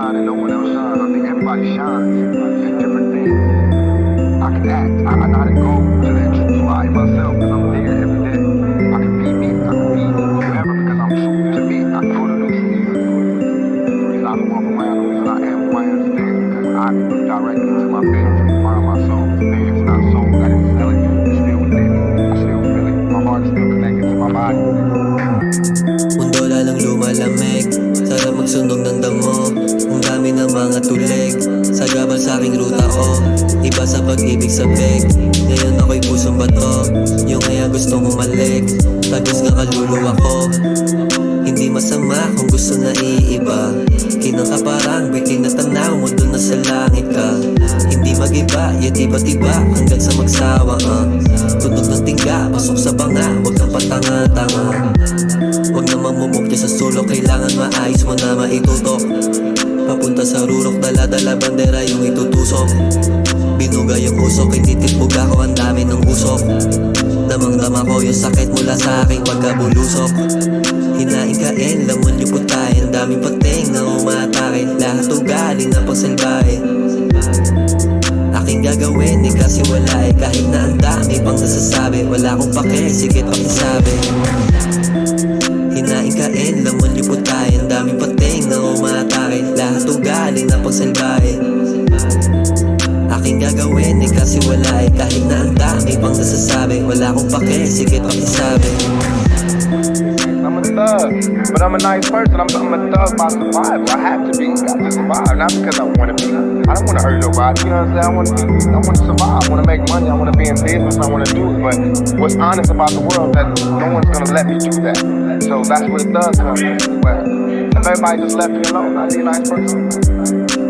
shine and no one else shines. I think everybody shines in different things. I can act. I know how to go to that true life myself because I'm there every day. I can be me. I can be whoever because I'm true to me. I go to new season. The reason I can walk around, the reason I am who I am today is because I look directly into my fans and find my soul. Fans, not soul. I didn't sell it. It's still within me. I still feel it. My heart is still connected to my body. Mundo lalong lumalamig, sarap magsunog ng damo. Ang dami ng mga tulig, sagabal sa aking ruta ko. Iba sa pag-ibig sa big, ngayon ako'y pusong bato. Yung kaya gustong humalik, tagos nga kaluluwa ko. Hindi masama kung gusto na iiba. Kinang ka parang bikin na tanaw mo doon na sa langit ka. Hindi mag-iba, yun iba't-iba hanggang sa magsawa Tunog ng tingga, pasok sa banga, huwag kang patanga-tanga. Huwag na mamumukya sa sulok, kailangan maayos mo na maitutok. Papunta sa rurok, dala-dala bandera yung itutusok. Binuga yung usok, hindi tipog ako, ang dami ng usok. Damang-dama ko yung sakit mula sa aking pagkabulusok. Hinaing-kain, lamon yung putay, ang daming pating na umatake. Lahat ugaling na pagsalbahe aking gagawin, di kasi wala kahit na ang dami pang nasasabi, wala akong pake, sige pakisabi. Hinaing-kain, lamon yung putay, ang daming pating na umatake. Lahat ugaling na pagsalbahe aking gagawin, di kasi wala kahit na ang dami pang nasasabi, wala akong pake, sige pakisabi. I'm a thug, but I'm a nice person. I'm a thug by survival. I have to be. I have to survive, not because I want to be. I don't want to hurt nobody. You know what I'm saying? I want to survive. I want to make money. I want to be in business. I want to do it. But what's honest about the world that no one's gonna let me do that. So that's where the thug comes in. But if everybody just left me alone, I'd be a nice person.